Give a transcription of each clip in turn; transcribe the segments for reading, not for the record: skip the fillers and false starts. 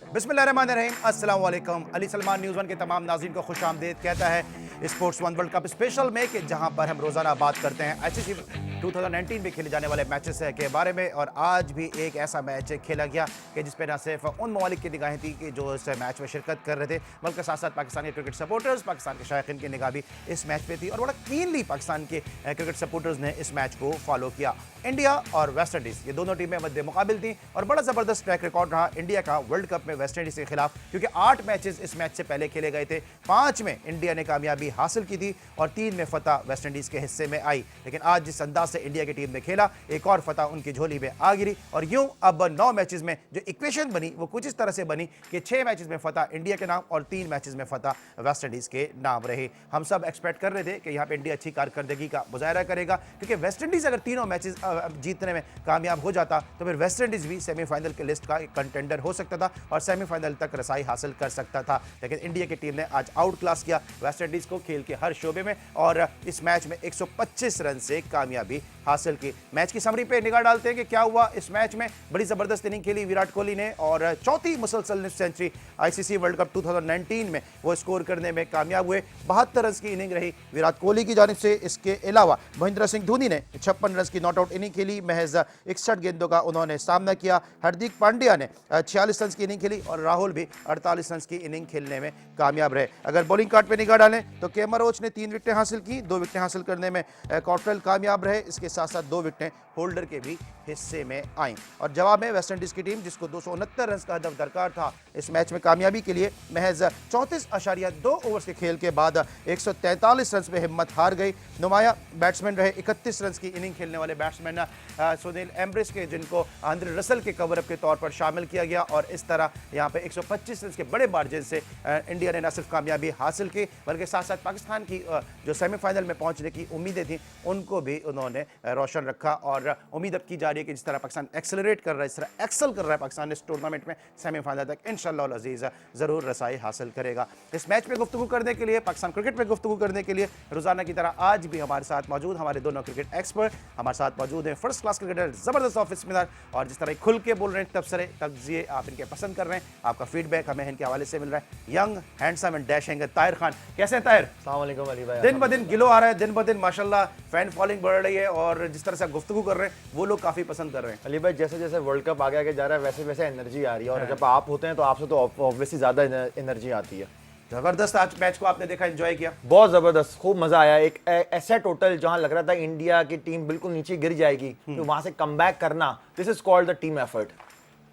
बिस्मिल्लाहिर्रहमानिर्रहीम, अस्सलाम वालेकुम। अली सलमान न्यूज़ वन के तमाम नाज़रीन को खुशामदीद कहता है sports one world cup special में, कि जहां पर हम रोज़ाना बात करते हैं आईसीसी 2019 में खेले जाने वाले मैचेस के बारे में। और आज भी एक ऐसा मैच खेला गया कि जिस पर न सिर्फ उन ममालिक की निगाहें थी कि जो इस मैच में शिरकत कर रहे थे, बल्कि साथ साथ पाकिस्तान के क्रिकेट सपोर्टर्स, पाकिस्तान के शायकीन की निगाह भी इस मैच पे थी। और बड़ा कीनली पाकिस्तान के क्रिकेट सपोर्टर्स ने इस मैच को फॉलो किया। इंडिया और वेस्ट इंडीज़, ये दोनों टीमें मध्य मुकाबिल थी और बड़ा ज़बरदस्त ट्रैक रिकॉर्ड रहा इंडिया का वर्ल्ड कप में वेस्ट इंडीज़ के खिलाफ, क्योंकि 8 मैचेस इस मैच से पहले खेले गए थे। 5 में इंडिया ने कामयाबी हासिल की थी और 3 में फतह वेस्ट इंडीज़ के हिस्से में आई। लेकिन आज जिस अंदाज से इंडिया की टीम ने खेला, एक और फतह उनकी झोली में आ गिरी। और यूं अब 9 मैचेस में जो इक्वेशन बनी वो कुछ इस तरह से बनी कि 6 मैचेस में फतह इंडिया के नाम और 3 मैचेस में फतह वेस्ट इंडीज़ के नाम रहे। हम सब एक्सपेक्ट कर रहे थे कि यहाँ पे इंडिया अच्छी कारकर्दगी का मुजाहरा करेगा, क्योंकि वेस्ट इंडीज़ अगर तीनों मैचेस जीतने में कामयाब हो जाता तो फिर वेस्ट इंडीज़ भी सेमीफाइनल के लिस्ट का एक कंटेंडर हो सकता था और सेमीफाइनल तक रसाई हासिल कर सकता था। लेकिन इंडिया की टीम ने आज आउट क्लास किया वेस्ट इंडीज़ को खेल के हर शोबे में और इस मैच में 125 रन से कामयाबी हासिल की। मैच की समरी पे निगाह डालते हैं कि क्या हुआ इस मैच में। बड़ी ज़बरदस्त इनिंग खेली विराट कोहली ने और चौथी मुसलसल सेंचुरी आईसीसी वर्ल्ड कप 2019 में वो स्कोर करने में कामयाब हुए। 72 रन की इनिंग रही विराट कोहली की जानिब से। इसके अलावा महेंद्र सिंह धोनी ने 56 रन की नॉट आउट इनिंग खेली। महज 61 गेंदों का उन्होंने सामना किया। हार्दिक पांड्या ने 46 रन की इनिंग खेली और राहुल भी 48 रन की इनिंग खेलने में कामयाब रहे। अगर बॉलिंग कार्ड पे निगाह डालें तो केएम रोच ने 3 विकेटें हासिल की। 2 विकेटें हासिल करने में कॉटरेल कामयाब रहे। इसके साथ साथ 2 विकेटें होल्डर के भी हिस्से में आई। और जवाब में वेस्ट इंडीज की टीम, जिसको 269 रन का हदफ दरकार था इस मैच में कामयाबी के लिए, महज 34.2 ओवर्स के खेल के बाद 143 रन में हिम्मत हार गई। नुमाया बैट्समैन रहे 31 रन की इनिंग खेलने वाले बैट्समैन सुनील एम्ब्रिस के, जिनको आंद्रे रसल के कवरअप के तौर पर शामिल किया गया। और इस तरह यहाँ पे 125 रन के बड़े मार्जिन से इंडिया ने न सिर्फ कामयाबी हासिल की, बल्कि साथ साथ पाकिस्तान की जो सेमीफाइनल में पहुंचने की उम्मीदें थी उनको भी उन्होंने रोशन रखा। और उम्मीद अब की जा रही है कि जिस तरह पाकिस्तान एक्सेलरेट कर रहा है, इस तरह एक्सेल कर रहा है पाकिस्तान इस टूर्नामेंट में, सेमीफाइनल तक इंशाअल्लाह अज़ीज़ ज़रूर रसाई हासिल करेगा। इस मैच पे गुफ्तगू करने के लिए, पाकिस्तान क्रिकेट पे गुफ्तगू करने के लिए रोजाना की तरह आज भी हमारे साथ मौजूद हमारे दोनों क्रिकेट एक्सपर्ट हमारे साथ मौजूद हैं। फर्स्ट क्लास क्रिकेटर, ज़बरदस्त ऑफिस मिनार, और जिस तरह खुल के बोल रहे हैं, तबसरे तगजिए आप इनके पसंद कर रहे हैं, आपका फीडबैक हमें इनके हवाले से मिल रहा है। Young handsome and dashing Tahir Khan, कैसे हैं ताहिर? अस्सलाम वालेकुम अली भाई। दिन ब दिन गिलो आ रहा है, दिन ब दिन माशाल्लाह फैन फॉलोइंग बढ़ रही है और जिस तरह से आप गुफ्तगू कर रहे हैं वो लोग काफ़ी पसंद कर रहे हैं। अली भाई, जैसे जैसे वर्ल्ड कप आगे आगे जा रहा है वैसे वैसे एनर्जी आ रही है, और जब आप होते हैं तो आपसे तो ऑब्वियसली ज़्यादा एनर्जी आती है। जबरदस्त आज मैच को आपने देखा, एंजॉय किया? बहुत ज़बरदस्त, खूब मज़ा आया। एक ऐसा टोटल जहां लग रहा था इंडिया की टीम बिल्कुल नीचे गिर जाएगी, तो वहां से कमबैक करना, this is called the team effort.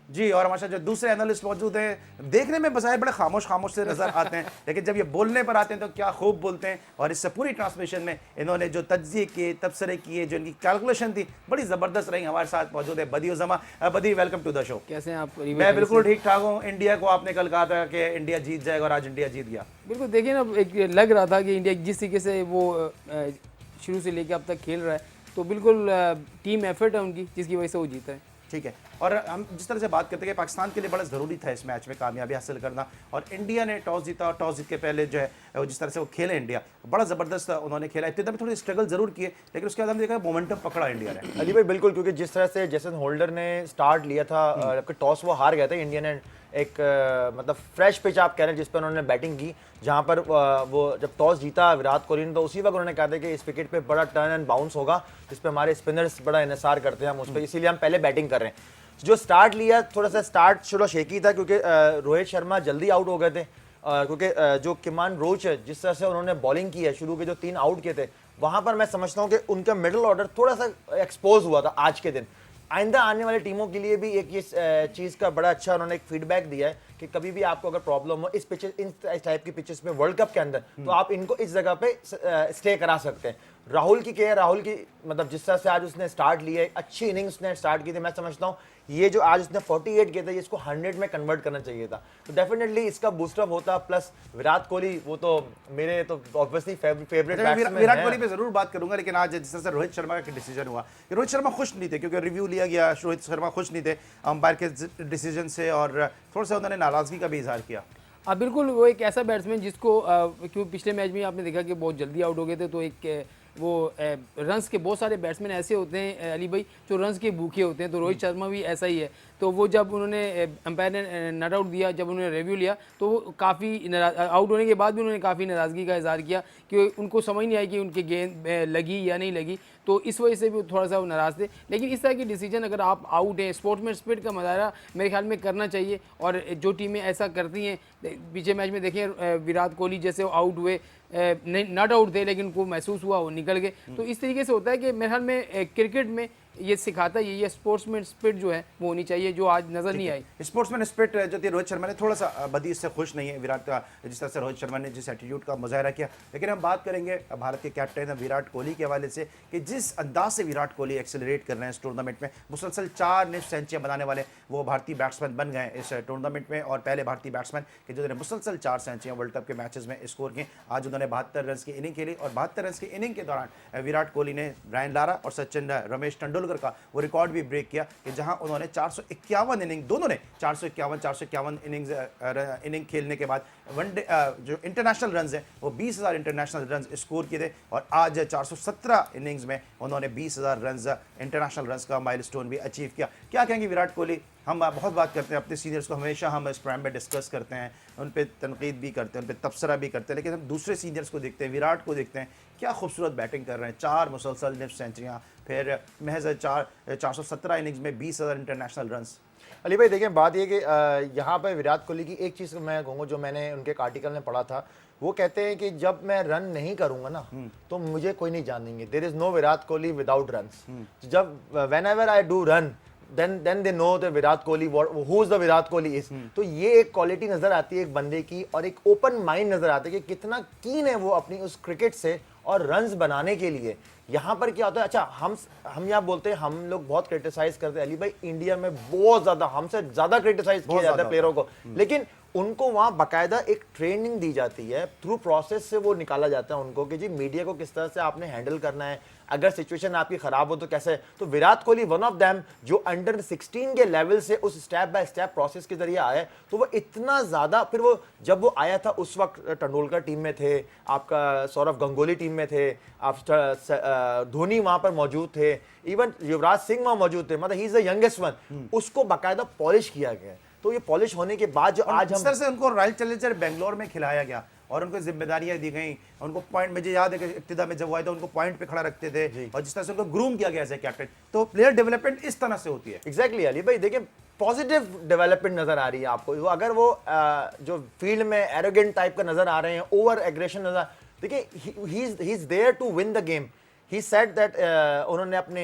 जी, और हमारे साथ जो दूसरे एनालिस्ट मौजूद हैं, देखने में बजाय बड़े खामोश खामोश से नजर आते हैं, लेकिन जब ये बोलने पर आते हैं तो क्या खूब बोलते हैं। और इससे पूरी ट्रांसमिशन में इन्होंने जो तज्जिए किए, तबसरे किए, जो इनकी कैलकुलेशन थी, बड़ी ज़बरदस्त रही। हमारे साथ मौजूद है बदी उज़्ज़मा। बदी, वेलकम टू द शो। कैसे हैं आप? मैं बिल्कुल ठीक ठाक हूँ। इंडिया को आपने कल कहा था कि इंडिया जीत जाएगा और आज इंडिया जीत गया। बिल्कुल, देखिए ना, एक लग रहा था कि इंडिया जिस तरीके से वो शुरू से लेकर अब तक खेल रहा है, तो बिल्कुल टीम एफर्ट है उनकी, जिसकी वजह से वो जीता है। ठीक है, और हम जिस तरह से बात करते हैं कि पाकिस्तान के लिए बड़ा ज़रूरी था इस मैच में कामयाबी हासिल करना, और इंडिया ने टॉस जीता और टॉस जीत के पहले जो है जिस तरह से वो खेले इंडिया, बड़ा ज़बरदस्त उन्होंने खेला। इब्तिदा में थोड़ी स्ट्रगल जरूर किए, लेकिन उसके बाद हमने देखा मोमेंटम पकड़ा इंडिया ने। अली भाई बिल्कुल, क्योंकि जिस तरह से जेसन होल्डर ने स्टार्ट लिया था, जबकि टॉस वो हार गए थे, इंडिया ने एक मतलब फ्रेश पिच आप कह रहे हैं जिस पर उन्होंने बैटिंग की, जहां पर वो जब टॉस जीता विराट कोहली ने, तो उसी वक्त उन्होंने कहा था कि इस विकेट पे बड़ा टर्न एंड बाउंस होगा, जिस पे हमारे स्पिनर्स बड़ा इन्हिसार करते हैं हम उस पर, इसीलिए हम पहले बैटिंग कर रहे हैं। जो स्टार्ट लिया, थोड़ा सा स्टार्ट थोड़ा शेकी था, क्योंकि रोहित शर्मा जल्दी आउट हो गए थे, क्योंकि जो किमान रोच है जिस तरह से उन्होंने बॉलिंग की है, शुरू के जो 3 आउट किए थे, वहां पर मैं समझता हूं कि उनका मिडिल ऑर्डर थोड़ा सा एक्सपोज हुआ था आज के दिन। आइंदा आने वाली टीमों के लिए भी एक ये चीज़ का बड़ा अच्छा उन्होंने एक फीडबैक दिया है कि कभी भी आपको अगर प्रॉब्लम हो इस टाइप की पिचेस पे वर्ल्ड कप के अंदर, तो आप इनको इस जगह पे स्टे करा सकते हैं। राहुल की क्या है, राहुल की मतलब जिस तरह से आज उसने स्टार्ट लिया है, अच्छी इनिंग्स उसने स्टार्ट की थी, मैं समझता हूँ ये जो आज उसने 48 किए थे, इसको 100 में कन्वर्ट करना चाहिए था, तो डेफिनेटली इसका बूस्टअप होता। प्लस विराट कोहली, वो तो मेरे तो obviously favourite batsman. Virat Kohli पे जरूर बात करूंगा, लेकिन आज जिस तरह से रोहित शर्मा का डिसीजन हुआ, रोहित शर्मा खुश नहीं थे, क्योंकि रिव्यू लिया गया, रोहित शर्मा खुश नहीं थे अंपायर के डिसीजन से, और थोड़ा सा उन्होंने नाराजगी का भी इजहार किया। हाँ बिल्कुल, वो एक ऐसा बैट्समैन जिसको क्यों पिछले मैच में आपने देखा कि बहुत जल्दी आउट हो गए थे, तो एक वो रन्स के बहुत सारे बैट्समैन ऐसे होते हैं अली भाई जो रन्स के भूखे होते हैं, तो रोहित शर्मा भी ऐसा ही है। तो वो जब उन्होंने अंपायर ने नॉट आउट दिया, जब उन्होंने रिव्यू लिया तो वो काफ़ी आउट होने के बाद भी उन्होंने काफ़ी नाराज़गी का इजहार किया कि उनको समझ नहीं आई कि उनकी गेंद लगी या नहीं लगी, तो इस वजह से भी थोड़ा सा वो नाराज़ थे। लेकिन इस तरह की डिसीजन अगर आप आउट हैं, स्पोर्ट्समैन स्पिरिट का मुजाहरा मेरे ख्याल में करना चाहिए। और जो टीमें ऐसा करती हैं, पीछे मैच में देखें विराट कोहली जैसे वो आउट हुए, नॉट आउट थे लेकिन उनको महसूस हुआ वो निकल गए। तो इस तरीके से होता है कि मेरे ख्याल में क्रिकेट में ये सिखाता है, ये स्पोर्ट्समैन स्पिरिट जो है वो होनी चाहिए, जो आज नजर नहीं आई। स्पोर्ट्समैन स्पिरिट जो थी रोहित शर्मा ने थोड़ा सा बदी इससे खुश नहीं है विराट का, जिस तरह से रोहित शर्मा ने जिस एटीट्यूड का मुजाहरा किया। लेकिन हम बात करेंगे भारत के कैप्टन विराट कोहली के हवाले से कि जिस अंदाज से विराट कोहली एक्सेलरेट कर रहे हैं इस टूर्नामेंट में, मुसलसल 4 निफ्ट सेंचुरियां बनाने वाले वो भारतीय बैट्समैन बन गए इस टूर्नामेंट में, और पहले भारतीय बैट्समैन कि जिन्होंने मुसलसल 4 सेंचुरियां वर्ल्ड कप के मैचेस में स्कोर की। आज उन्होंने 72 रन की इनिंग खेली और 72 रन की इनिंग के दौरान विराट कोहली ने ब्रायन लारा और सचिन रमेश तेंदुलकर का वो रिकॉर्ड भी ब्रेक किया कि जहां उन्होंने 451 इनिंग, दोनों ने 451 इनिंग खेलने के बाद वनडे जो इंटरनेशनल रन्स हैं वो 20,000 इंटरनेशनल रन्स स्कोर किए थे, और आज 417 इनिंग्स में उन्होंने 20,000 रन्स इंटरनेशनल रन्स का माइलस्टोन भी अचीव किया। क्या कहेंगे विराट कोहली? हम बहुत बात करते हैं अपने सीनियर्स को, हमेशा हम इस प्रोग्राम में डिस्कस करते हैं, उन पर तनकीद भी करते हैं, उन पर तबसरा भी करते हैं, लेकिन हम दूसरे सीनियर्स को देखते हैं, विराट को देखते हैं, क्या खूबसूरत बैटिंग कर रहे हैं, 4 मुसलसल निफ्ट सेंचुरियाँ, फिर महज 417 इनिंग्स में 20,000 इंटरनेशनल रन्स। अली भाई देखिए, बात ये कि यहाँ पर विराट कोहली की एक चीज़ मैं कहूँगा जो मैंने उनके एक आर्टिकल में पढ़ा था, वो कहते हैं कि जब मैं रन नहीं करूंगा ना तो मुझे कोई नहीं जानेंगे। There is no Virat Kohli without runs. जब whenever I do run then they know the Virat Kohli who is the Virat Kohli is। तो ये एक क्वालिटी नजर आती है एक बंदे की, और एक ओपन माइंड नजर आता है कि कितना कीन है वो अपनी उस क्रिकेट से और रन्स बनाने के लिए। यहाँ पर क्या होता है, अच्छा हम यहाँ बोलते हैं, हम लोग बहुत क्रिटिसाइज करते हैं अली भाई, इंडिया में बहुत ज्यादा, हमसे ज्यादा क्रिटिसाइज किया जाता है प्लेयरों को, लेकिन उनको वहां बाकायदा एक ट्रेनिंग दी जाती है, थ्रू प्रोसेस से वो निकाला जाता है उनको कि जी मीडिया को किस तरह से आपने हैंडल करना है, अगर सिचुएशन आपकी खराब हो तो कैसे। तो Virat Kohli one of them जो अंडर 16 के लेवल से उस स्टेप बाय स्टेप प्रोसेस के जरिए आया, तो वो इतना ज्यादा, फिर वो जब वो आया था उस वक्त तेंदुलकर टीम में थे, आपका सौरव गंगोली टीम में थे, आप धोनी वहां पर मौजूद थे, इवन युवराज सिंह वहां मौजूद थे, मतलब he is the youngest one. उसको बाकायदा पॉलिश किया गया। तो ये पॉलिश होने के बाद जो आज हम से उनको रॉयल चैलेंजर बेंगलोर में खिलाया गया और उनको जिम्मेदारियां दी गई, उनको पॉइंट, मुझे याद है कि इब्तिदा में जब आए थे उनको पॉइंट पे खड़ा रखते थे, और जिस तरह से उनको ग्रूम किया गया एज ए कैप्टन। तो प्लेयर डेवलपमेंट इस तरह से होती है। एग्जैक्टली अली भाई देखिए, पॉजिटिव डेवलपमेंट नजर आ रही है आपको। अगर वो जो फील्ड में एरोगेंट टाइप का नजर आ रहे हैं, ओवर एग्रेशन नजर, देखिए he is there to win the game. He said that, उन्होंने अपने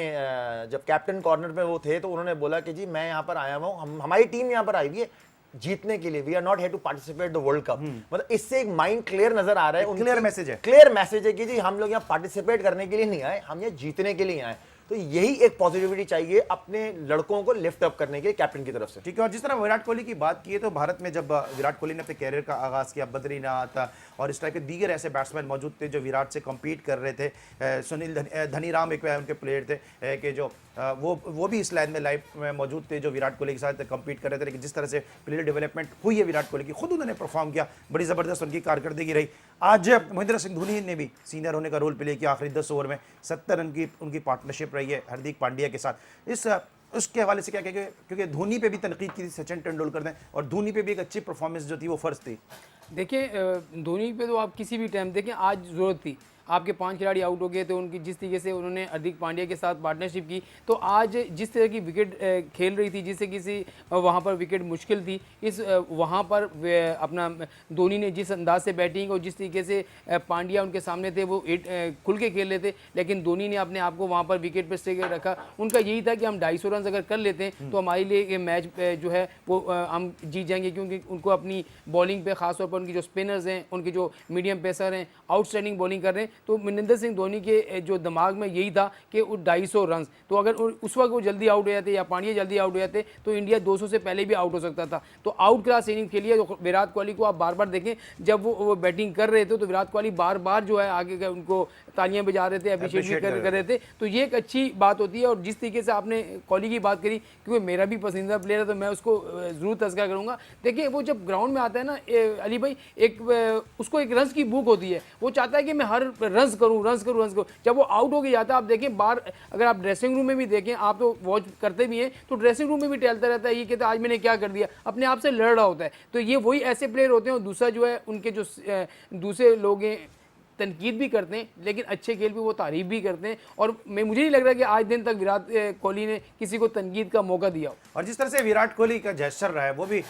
जब कैप्टन कॉर्नर पे वो थे तो उन्होंने बोला कि जी मैं यहाँ पर आया हुआ हूँ, हमारी टीम यहाँ पर आई हुई है जीतने के लिए, we are not here to participate the world cup. मतलब इससे एक माइंड क्लियर नजर आ रहा है, क्लियर मैसेज है, क्लियर मैसेज है कि जी हम लोग यहाँ पार्टिसिपेट करने के लिए नहीं आए, हम यहाँ जीतने के लिए आए। तो यही एक पॉजिटिविटी चाहिए अपने लड़कों को लिफ्ट अप करने के कैप्टन की तरफ से। ठीक है। और जिस तरह विराट कोहली की बात की है, तो भारत में जब विराट कोहली ने अपने कैरियर का आगाज़ किया, बद्रीनाथ और इस तरह के दीगर ऐसे बैट्समैन मौजूद थे जो विराट से कम्पीट कर रहे थे। सुनील धनीराम एक उनके प्लेयर थे कि जो वो भी इस लाइन में लाइफ में मौजूद थे जो विराट कोहली के साथ कम्पीट कर रहे थे। लेकिन जिस तरह से प्लेयर डेवलपमेंट हुई है विराट कोहली की, खुद उन्होंने परफॉर्म किया, बड़ी ज़बरदस्त उनकी कारकर्दगी रही। आज महेंद्र सिंह धोनी ने भी सीनियर होने का रोल प्ले किया, आखिरी 10 ओवर में 70 रन की उनकी पार्टनरशिप रही है हार्दिक पांड्या के साथ। उसके हवाले से क्या कहेंगे, क्योंकि धोनी पे भी तनकीद की थी सचिन तेंदुलकर ने, और धोनी पे भी एक अच्छी परफॉर्मेंस जो थी वो फर्ज थी। देखिए धोनी पे तो आप किसी भी टाइम देखें, आज ज़रूरत थी, आपके 5 खिलाड़ी आउट हो गए थे, उनकी जिस तरीके से उन्होंने हार्दिक पांड्या के साथ पार्टनरशिप की, तो आज जिस तरह की विकेट खेल रही थी, जिससे किसी वहाँ पर विकेट मुश्किल थी, इस वहाँ पर अपना धोनी ने जिस अंदाज से बैटिंग और जिस तरीके से पांड्या उनके सामने थे वो खुल के खेल रहे थे, लेकिन धोनी ने अपने आप को वहाँ पर विकेट पर स्टे रखा। उनका यही था कि हम 250 रन अगर कर लेते हैं तो हमारे लिए ये मैच जो है वो हम जीत जाएंगे, क्योंकि उनको अपनी बॉलिंग पे ख़ासतौर पर उनकी जो स्पिनर्स हैं, उनके जो मीडियम पेसर हैं, आउटस्टैंडिंग बॉलिंग कर रहे हैं। तो महेंद्र सिंह धोनी के जो दिमाग में यही था कि वो 250 रन, तो अगर उस वक्त वो जल्दी आउट हो जाते या पांड्या जल्दी आउट हो जाते तो इंडिया 200 से पहले भी आउट हो सकता था। तो आउट क्लास इनिंग खेली है। तो विराट कोहली को आप बार बार देखें, जब वो बैटिंग कर रहे थे तो विराट कोहली बार बार जो है आगे उनको तालियां बजा रहे थे, अभिषेक भी कर रहे थे। तो ये एक अच्छी बात होती है। और जिस तरीके से आपने कोहली की बात करी, क्योंकि मेरा भी पसंदीदा प्लेयर है तो मैं उसको जरूर तज़किरा करूँगा। देखिए वो जब ग्राउंड में आता है ना अली भाई, उसको एक रन की भूख होती है, वो चाहता है कि मैं हर रन्स करूँ। जब वो आउट हो के जाता है, आप देखें बाहर, अगर आप ड्रेसिंग रूम में भी देखें, आप तो वॉच करते भी हैं, तो ड्रेसिंग रूम में भी टहलता रहता है, ये कहता है आज मैंने क्या कर दिया, अपने आप से लड़ रहा होता है। तो ये वही ऐसे प्लेयर होते हैं। और दूसरा जो है, उनके जो दूसरे लोग हैं तनकीद भी करते हैं, लेकिन अच्छे खेल पे वो तारीफ भी करते हैं। और मुझे नहीं लग रहा कि आज दिन तक विराट कोहली ने किसी को तनकीद का मौका दिया हो। और जिस तरह से विराट कोहली का जेस्चर रहा है वो भी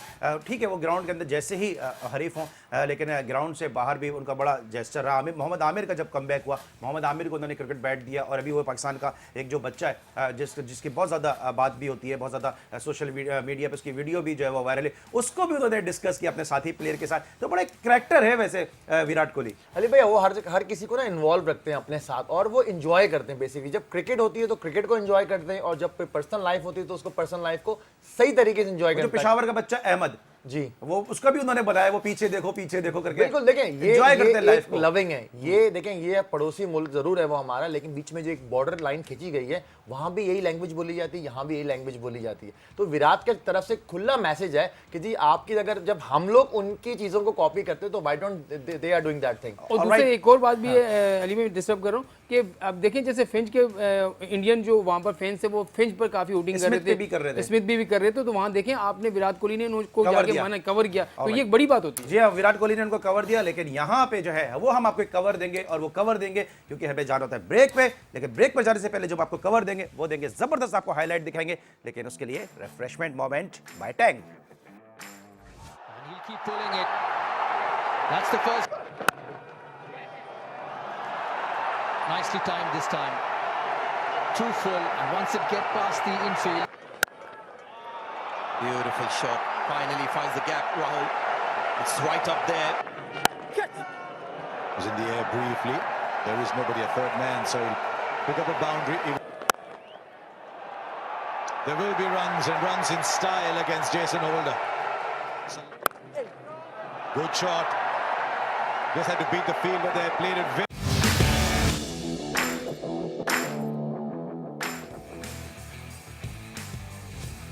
ठीक है, वो ग्राउंड के अंदर जैसे ही हरीफ हों, लेकिन ग्राउंड से बाहर भी उनका बड़ा जेस्चर रहा। मोहम्मद आमिर का जब कमबैक हुआ, मोहम्मद आमिर को उन्होंने क्रिकेट बैट दिया, और अभी वो पाकिस्तान का एक जो बच्चा है जिसकी बहुत ज़्यादा बात भी होती है, बहुत ज़्यादा सोशल मीडिया पर उसकी वीडियो भी जो है वो वायरल है, उसको भी उन्होंने डिस्कस किया अपने साथी प्लेयर के साथ। तो बड़ा करैक्टर है वैसे विराट कोहली। अली भाई वो हर किसी को ना इन्वॉल्व रखते हैं अपने साथ, और वो इंजॉय करते हैं बेसिकली। जब क्रिकेट होती है तो क्रिकेट को एंजॉय करते हैं, और जब पर्सनल लाइफ होती है तो उसको पर्सनल लाइफ को सही तरीके से एंजॉय करते हैं। पेशावर का बच्चा अहमद जी, वो उसका भी उन्होंने बताया, वो पीछे देखो करके बिल्कुल। देखें ये एंजॉय करते हैं लाइफ को, लविंग है ये। देखें ये पड़ोसी मुल्क जरूर है वो हमारा, लेकिन बीच में जो एक बॉर्डर लाइन खींची गई है, वहां भी यही लैंग्वेज बोली जाती है, यहाँ भी यही लैंग्वेज बोली जाती है। तो विराट के तरफ से खुला मैसेज है कि जी आपकी, अगर जब हम लोग उनकी चीजों को कॉपी करते हैं तो why don't they are doing that thing. और दूसरे एक और बात भी है, अली में डिस्टर्ब कर रहा हूँ, कि अब देखें जैसे फिंच के इंडियन जो वहाँ पर फैंस है वो फिंच पर काफी वोटिंग कर रहे थे, स्मिथ भी कर रहे थे। तो वहाँ देखें आपने विराट कोहली ने उनको जाके माना, कवर किया, तो ये एक बड़ी बात होती है। जी हाँ, विराट कोहली ने उनको कवर दिया, लेकिन यहाँ पे जो है वो हम आपको कवर देंगे, और वो कवर देंगे क्योंकि हमें जाना होता है ब्रेक पे। लेकिन ब्रेक पर जाने से पहले जब आपको कवर देंगे वो देंगे जबरदस्त, आपको हाईलाइट दिखाएंगे, लेकिन उसके लिए refreshment moment bye Tang. Nicely timed this time. Too full, and once it gets past the infield. Beautiful shot. Finally finds the gap. Rahul. It's right up there. Was in the air briefly. There is nobody, a third man, so he'll pick up a boundary. There will be runs, and runs in style against Jason Holder. Good shot. Just had to beat the field, but they played it very.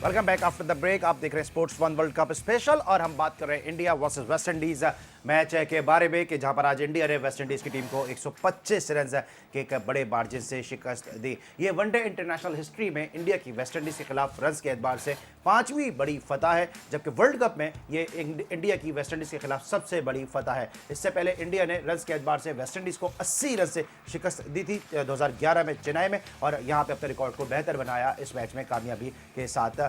Welcome back after the break. आप देख रहे हैं sports one world cup special, और हम बात कर रहे हैं India versus West Indies match के बारे में, कि जहां पर आज इंडिया ने वेस्ट इंडीज की टीम को 125 रन के एक बड़े मार्जिन से शिकस्त दी। ये वनडे इंटरनेशनल हिस्ट्री में इंडिया की वेस्ट इंडीज के खिलाफ रन के एतबार से 5वीं बड़ी फतह है, जबकि वर्ल्ड कप में ये इंडिया की वेस्ट इंडीज के खिलाफ सबसे बड़ी फतह है। इससे पहले इंडिया ने रन के एतबार से वेस्ट इंडीज को 80 रन से शिकस्त दी थी 2011 में चेन्नई में, और यहाँ पे अपने रिकॉर्ड को बेहतर बनाया इस मैच में कामयाबी के साथ।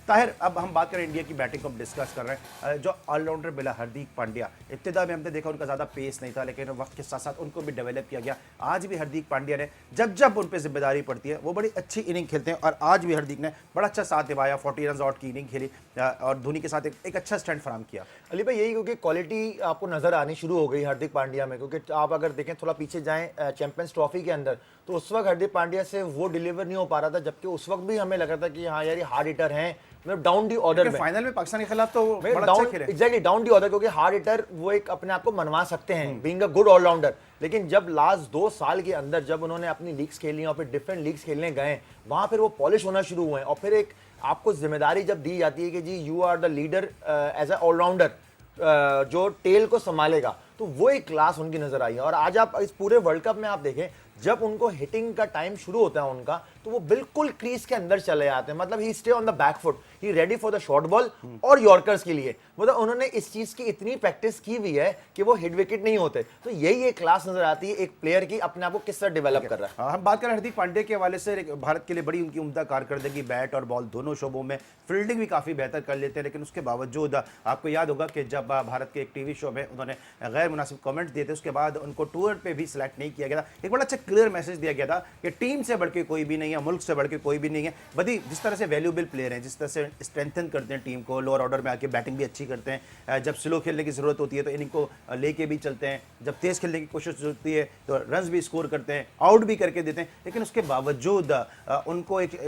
ताहिर, अब हम बात करें इंडिया की बैटिंग को हम डिस्कस कर रहे हैं। जो ऑलराउंडर मिला हार्दिक पांड्या, इब्तिदा में हमने देखा उनका ज़्यादा पेस नहीं था, लेकिन वक्त के साथ साथ उनको भी डेवलप किया गया। आज भी हार्दिक पांड्या ने जब जब उन पर जिम्मेदारी पड़ती है वो बड़ी अच्छी इनिंग खेलते हैं, और आज भी हार्दिक ने बड़ा अच्छा साथ निभाया, 40 रन आउट की इनिंग खेली, और धोनी के साथ एक अच्छा स्टैंड फराम किया। अली भाई यही, क्योंकि क्वालिटी आपको नजर आनी शुरू हो गई हार्दिक पांड्या में, क्योंकि आप अगर देखें थोड़ा पीछे जाएं चैंपियंस ट्रॉफी के अंदर, तो उस वक्त हार्दिक पांड्या से वो डिलीवर नहीं हो पा रहा था, जबकि उस वक्त भी हमें लग रहा था कि हाँ यार ये हार्ड हिटर हैं, मतलब डाउन दी ऑर्डर में। फाइनल में पाकिस्तान के खिलाफ तो बड़ा अच्छा खेले। एग्जैक्टली डाउन दी ऑर्डर, क्योंकि हार्ड हिटर वो एक अपने आप को मनवा सकते हैं बीइंग अ गुड ऑलराउंडर, लेकिन जब लास्ट 2 साल के अंदर जब उन्होंने अपनी लीग्स खेली और फिर डिफरेंट लीग्स खेलने गए, वहां फिर वो पॉलिश होना शुरू हुए, और फिर एक आपको जिम्मेदारी जब दी जाती है कि जी you are the leader as a allrounder जो टेल को संभालेगा, तो वो एक क्लास उनकी नजर आई है। और आज आप इस पूरे वर्ल्ड कप में आप देखें, जब उनको हिटिंग का टाइम शुरू होता है उनका, तो वो बिल्कुल क्रीज के अंदर चले जाते हैं, मतलब he stay on the back foot, he ready for the short ball और यॉर्कर्स के लिए, मतलब उन्होंने इस चीज की इतनी प्रैक्टिस की हुई है कि वो हिट विकेट नहीं होते। तो यही एक क्लास नजर आती है एक प्लेयर की अपने आप को किस तरह डेवलप कर रहा है। हम बात करें हार्दिक पांड्या के हवाले से, भारत के लिए बड़ी उनकी उम्दा कारकर्दगी, बैट और बॉल दोनों शोबों में, फील्डिंग भी काफी बेहतर कर लेते हैं, लेकिन उसके बावजूद आपको याद होगा कि जब भारत के एक टीवी शो में उन्होंने गैर मुनासिब कमेंट दिए थे, उसके बाद उनको टूर पे भी सिलेक्ट नहीं किया गया था। एक बड़ा अच्छा क्लियर मैसेज दिया गया था कि टीम से बढ़ के कोई भी नहीं है, मुल्क से बढ़ के कोई भी नहीं है। बदी जिस तरह से वैल्यूएबल प्लेयर हैं, जिस तरह से स्ट्रेंथन करते हैं टीम को, लोअर ऑर्डर में आके बैटिंग भी अच्छी करते हैं, जब स्लो खेलने की जरूरत होती है तो इनिंग को लेके भी चलते हैं, जब तेज खेलने की कोशिश होती है तो रन भी स्कोर करते हैं, आउट भी करके देते हैं। लेकिन उसके बावजूद उनको एक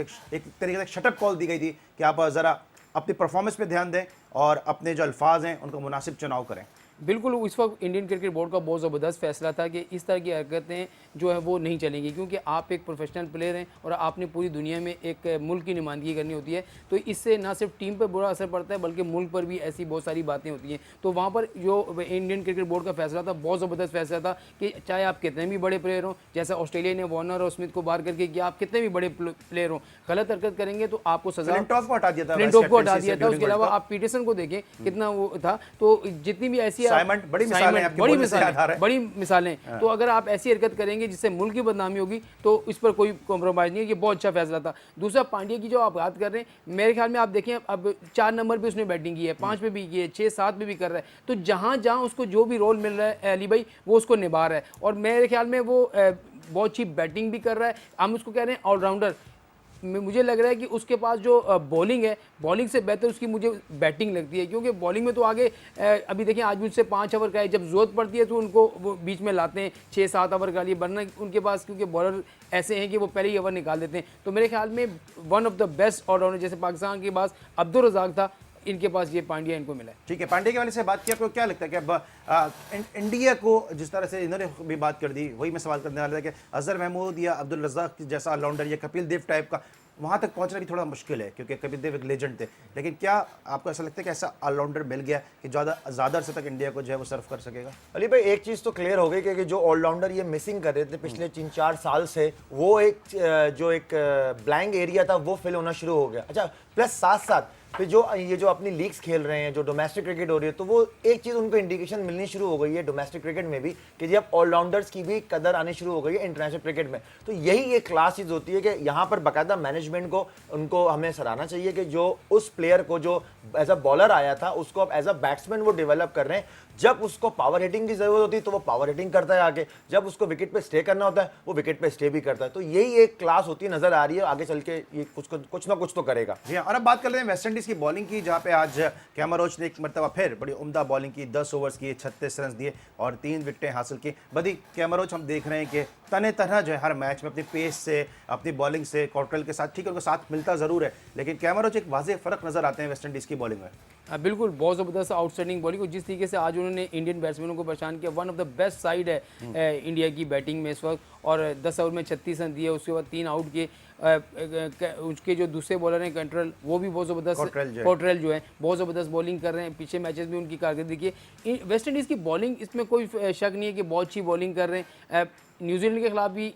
तरीके से शटअप कॉल दी गई थी कि आप ज़रा अपनी परफॉर्मेंस पे ध्यान दें और अपने जो अल्फाज हैं उनको मुनासिब चुनाव करें। बिल्कुल इस वक्त इंडियन क्रिकेट बोर्ड का बहुत ज़बरदस्त फैसला था कि इस तरह की हरकतें जो है वो नहीं चलेंगी, क्योंकि आप एक प्रोफेशनल प्लेयर हैं और आपने पूरी दुनिया में एक मुल्क की नुमाइंदगी करनी होती है। तो इससे ना सिर्फ टीम पर बुरा असर पड़ता है बल्कि मुल्क पर भी ऐसी बहुत सारी बातें होती हैं। तो वहाँ पर जो इंडियन क्रिकेट बोर्ड का फैसला था बहुत ज़बरदस्त फैसला था कि चाहे आप कितने भी बड़े प्लेयर हों, जैसा ऑस्ट्रेलिया ने वार्नर और स्मिथ को बाहर करके किया, आप कितने भी बड़े प्लेयर हों, गलत हरकत करेंगे तो आपको सजा। फ्लिंटॉफ को हटा दिया था, फ्लिंटॉफ को हटा दिया था। उसके अलावा आप पीटरसन को देखें कितना वो था। तो जितनी भी ऐसी साइमन, बड़ी मिसालें आपके बोलने से याद आ रहा है। बड़ी मिसालें। तो अगर आप ऐसी हरकत करेंगे जिससे मुल्क की बदनामी होगी तो इस पर कोई कॉम्प्रोमाइज़ नहीं है। ये बहुत अच्छा फैसला था। दूसरा, पांड्या की जो आप बात कर रहे हैं, मेरे ख्याल में आप देखें अब 4 नंबर पे उसने बैटिंग की है, 5 पे भी की है, 6, 7 पे भी कर रहा है। तो जहाँ जहाँ उसको जो भी रोल मिल रहा है अली भाई वो उसको निभा रहा है और मेरे ख्याल में वो बहुत अच्छी बैटिंग भी कर रहा है। हम उसको कह रहे हैं ऑलराउंडर। मुझे लग रहा है कि उसके पास जो बॉलिंग है, बॉलिंग से बेहतर उसकी मुझे बैटिंग लगती है, क्योंकि बॉलिंग में तो आगे अभी देखें आज भी उससे 5 ओवर का है, जब ज़रूरत पड़ती है तो उनको वो बीच में लाते हैं 6-7 ओवर का लिए, वरना उनके पास क्योंकि बॉलर ऐसे हैं कि वो पहले ही ओवर निकाल देते हैं। तो मेरे ख्याल में one of the best allrounder, जैसे पाकिस्तान के पास अब्दुल रज़ाक था, इनके पास ये पांड्या इनको मिला है। ठीक है, पांड्या के वाले से बात की, आपको क्या लगता है कि अब इंडिया को जिस तरह से इन्होंने भी बात कर दी, वही मैं सवाल करने वाला था कि अजहर महमूद या अब्दुल रज़ाक जैसा ऑलराउंडर या कपिल देव टाइप का वहाँ तक पहुँचना भी थोड़ा मुश्किल है, क्योंकि कपिल देव एक लेजेंड थे, लेकिन क्या आपको ऐसा लगता है कि ऐसा ऑलराउंडर मिल गया कि ज़्यादा अरसे तक इंडिया को जो है वो सर्व कर सकेगा? अली भाई एक चीज़ तो क्लियर हो गई कि जो ऑलराउंडर ये मिसिंग कर रहे थे पिछले 3-4 साल से, वो एक ब्लैंक एरिया था वो फिल होना शुरू हो गया। अच्छा, प्लस साथ साथ फिर जो अपनी लीग्स खेल रहे हैं, जो डोमेस्टिक क्रिकेट हो रही है, तो वो एक चीज़ उनको इंडिकेशन मिलनी शुरू हो गई है डोमेस्टिक क्रिकेट में भी कि जब ऑलराउंडर्स की भी कदर आनी शुरू हो गई है इंटरनेशनल क्रिकेट में। तो यही एक क्लास चीज़ होती है कि यहाँ पर बाकायदा मैनेजमेंट को उनको हमें सराहना चाहिए कि जो उस प्लेयर को जो एज अ बॉलर आया था उसको अब एज अ बैट्समैन वो डेवलप कर रहे हैं। जब उसको पावर हिटिंग की जरूरत होती है तो वो पावर हिटिंग करता है आगे, जब उसको विकेट पे स्टे करना होता है वो विकेट पे स्टे भी करता है। तो यही एक क्लास होती है, नजर आ रही है, आगे चल के ये कुछ ना कुछ तो करेगा। जी हाँ, और अब बात कर लेते हैं वेस्ट इंडीज की बॉलिंग की, जहाँ पे आज कैमरन रोच ने एक मरतबा फिर बड़ी उम्दा बॉलिंग की, 10 ओवर्स किए, 36 रन दिए और 3 विकेटें हासिल की। बदी कैमरन रोच हम देख रहे हैं कि तने तरह जो है हर मैच में अपनी पेस से, अपनी बॉलिंग से, कॉर्ट्रेल के साथ, ठीक है उनका साथ मिलता ज़रूर है, लेकिन कैमरन रोच एक वाज़ेह फ़र्क नज़र आते हैं वेस्ट इंडीज़ की बॉलिंग में। बिल्कुल, बहुत ज़बरदस्त आउटस्टैंडिंग बॉलिंग, और जिस तरीके से आज उन्होंने इंडियन बैट्समैनों को परेशान किया, one of the best side है इंडिया की बैटिंग में इस वक्त। और 10 ओवर में 36 रन दिए, उसके बाद 3 आउट किए। उसके जो दूसरे बॉलर हैं कंट्रोल, वो भी बहुत ज़बरदस्त, कॉर्ट्रेल जो है बहुत ज़बरदस्त बॉलिंग कर रहे हैं। पीछे मैचेस में उनकी कारकर्दगी की, वेस्ट इंडीज़ की बॉलिंग, इसमें कोई शक नहीं है कि बहुत अच्छी बॉलिंग कर रहे हैं। न्यूजीलैंड के खिलाफ भी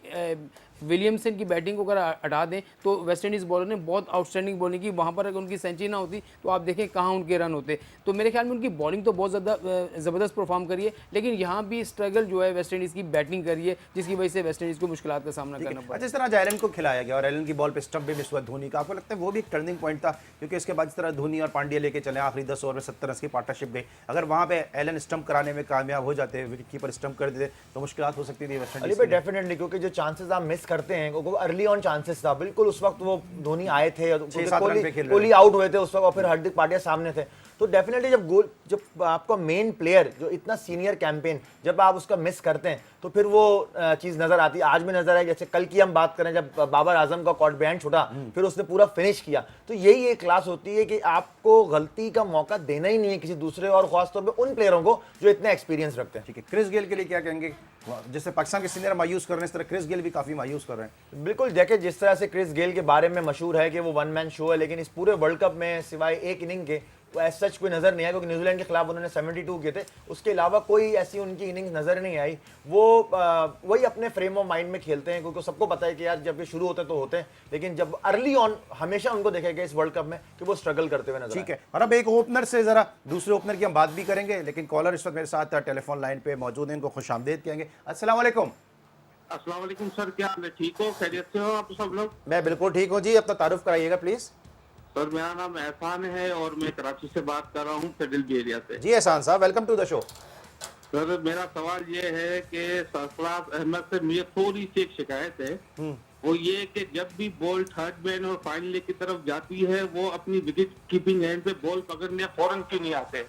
विलियमसन की बैटिंग को अगर हटा दें तो वेस्ट इंडीज़ बॉलर ने बहुत आउटस्टैंडिंग बॉलिंग की। वहाँ पर अगर उनकी सेंचुरी ना होती तो आप देखें कहाँ उनके रन होते। तो मेरे ख्याल में उनकी बॉलिंग तो बहुत ज़्यादा ज़बरदस्त परफॉर्म करी है, लेकिन यहाँ भी स्ट्रगल जो है वेस्ट इंडीज़ की बैटिंग करी है, जिसकी वजह से वेस्ट इंडीज़ को मुश्किलात का सामना करना पड़ा। जिस तरह आज एलन को खिलाया गया और एलन की बॉल पे स्टंप भी मिस हुआ धोनी का, आपको लगता है वो भी एक टर्निंग पॉइंट था? क्योंकि इसके बाद जिस तरह धोनी और पांड्या लेके चले, आखिरी 10 ओवर में 70 रन की पार्टनरशिप गई, अगर वहाँ पे एलन स्टंप कराने में कामयाब हो जाते, विकेट कीपर स्टंप कर देते, तो मुश्किलात हो सकती थी वेस्ट इंडीज। डेफिनेटली, क्योंकि जो चांसेस आप मिस करते हैं वो अर्ली ऑन चांसेस था। बिल्कुल उस वक्त वो धोनी आए थे, कोहली आउट हुए थे उस वक्त और फिर हार्दिक पांड्या सामने थे। तो डेफिनेटली जब आपका मेन प्लेयर जो इतना सीनियर कैंपेन जब आप उसका मिस करते हैं तो फिर वो चीज़ नज़र आती है। आज भी नज़र आई, जैसे कल की हम बात करें जब बाबर आजम का कॉट बैंड छूटा, फिर उसने पूरा फिनिश किया। तो यही एक क्लास होती है कि आपको गलती का मौका देना ही नहीं है किसी दूसरे, और खासतौर पर उन प्लेयरों को जो इतना एक्सपीरियंस रखते हैं। ठीक है, क्रिस गेल के लिए क्या कहेंगे? जैसे पाकिस्तान के सीनियर मायूस कर रहे हैं, इस तरह क्रिस गेल भी काफ़ी मायूस कर रहे हैं। बिल्कुल, देखिए जिस तरह से क्रिस गेल के बारे में मशहूर है कि वो वन मैन शो है, लेकिन इस पूरे वर्ल्ड कप में सिवाय एक इनिंग के एज सच कोई नज़र नहीं आया, क्योंकि न्यूजीलैंड के खिलाफ उन्होंने 72 किए थे, उसके अलावा कोई ऐसी उनकी इनिंग्स नज़र नहीं आई। वो वही अपने फ्रेम ऑफ माइंड में खेलते हैं, क्योंकि सबको पता है कि यार जब ये शुरू होते तो होते हैं, लेकिन जब अर्ली ऑन हमेशा उनको देखेगा इस वर्ल्ड कप में कि वो स्ट्रगल करते हुए नजर। ठीक है, और अब एक ओपनर से ज़रा दूसरे ओपनर की हम बात भी करेंगे, लेकिन कॉलर इस वक्त मेरे साथ टेलीफोन लाइन पे मौजूद हैं, इनको खुशामदीद कहेंगे। अस्सलाम वालेकुम। अस्सलाम वालेकुम सर, क्या हाल है? ठीक हो, खैरियत से हो आप सब लोग? मैं बिल्कुल ठीक हूँ जी, अपना तारुफ कराइएगा प्लीज़। सर मेरा नाम एहसान है और मैं कराची से बात कर रहा हूँ, फिडेल्फी एरिया से। जी एहसान साहब, welcome to the show. Sir मेरा सवाल ये है कि सरफराज अहमद से मुझे थोड़ी सी एक शिकायत है, वो ये कि जब भी बॉल थर्ड मैन और फाइनल की तरफ जाती है वो अपनी विकेट कीपिंग एंड पे बॉल पकड़ने फौरन क्यों नहीं आते?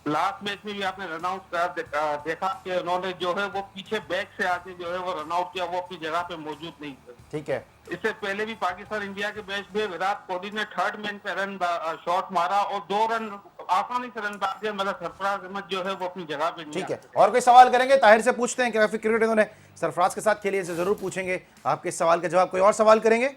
लास्ट मैच में भी आपने रन आउट देखा कि उन्होंने जो है वो पीछे बैक से आके जो है वो रन आउट किया, वो अपनी जगह पे मौजूद नहीं थे। ठीक है, इससे पहले भी पाकिस्तान इंडिया के मैच में विराट कोहली ने थर्ड मैन पे रन शॉट मारा और 2 रन आसानी से रनबाजी है, मतलब सरफराज अहमद जो है वो अपनी जगह पे नहीं ठीक है, आते। और कोई सवाल करेंगे? ताहिर से पूछते हैं, काफी क्रिकेट इन्होंने सरफराज के साथ खेली है, इसे जरूर पूछेंगे आपके इस सवाल का जवाब। कोई और सवाल करेंगे?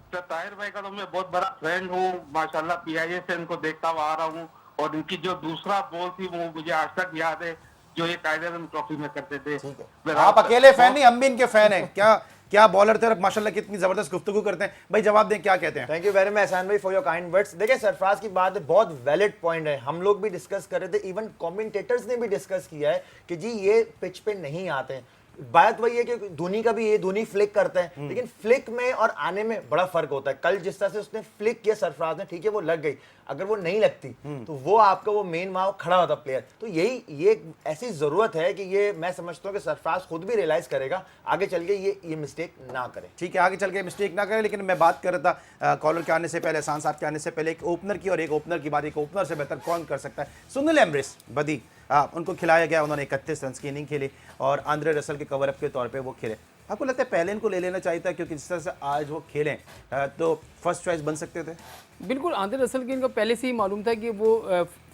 सर ताहिर भाई का तो मैं बहुत बड़ा फ्रेंड हूँ, माशाल्लाह पीआईए से इनको देखता हुआ आ रहा हूँ, और इनकी जो दूसरा बॉल थी वो मुझे आज तक याद है, जो ये कायदे ट्रॉफी में करते थे। ठीक है, आप अकेले फैन नहीं, हम भी इनके फैन हैं। क्या क्या बॉलर थे, और माशाल्लाह कितनी जबरदस्त गुफ्तगू करते हैं। भाई जवाब दें, क्या कहते हैं? थैंक यू वेरी मच एहसान भाई फॉर योर काइंड वर्ड्स। देखिए सरफराज की बात बहुत वैलिड पॉइंट है, हम लोग भी डिस्कस कर रहे थे, इवन कमेंटेटर्स ने भी डिस्कस किया है कि जी ये पिच पे नहीं आते हैं। बात वही है कि धोनी का भी ये, धोनी फ्लिक करते हैं, लेकिन फ्लिक में और आने में बड़ा फर्क होता है। कल जिस तरह से उसने फ्लिक किया सरफराज ने, ठीक है वो लग गई, अगर वो नहीं लगती तो वो आपका वो मेन वहां खड़ा होता प्लेयर। तो यही ये ऐसी जरूरत है कि ये मैं समझता हूँ कि सरफराज खुद भी रियलाइज करेगा आगे चल के ये मिस्टेक ना करे। ठीक है, आगे चल के मिस्टेक ना करें। लेकिन मैं बात कर रहा था कॉलर के आने से पहले, एहसान साहब के आने से पहले, एक ओपनर की, और एक ओपनर की बात, एक ओपनर से बेहतर कौन कर सकता है? सुनील एम्ब्रेस बदी, उनको खिलाया गया, उन्होंने 31 रन की इनिंग खेली, और आंद्रे रसल के कवर अप के तौर पे वो खेले। आपको लगता है पहले इनको ले लेना चाहिए था, क्योंकि जिस तरह से आज वो खेलें तो फर्स्ट चॉइस बन सकते थे? बिल्कुल, आंद्रे रसल के इनको पहले से ही मालूम था कि वो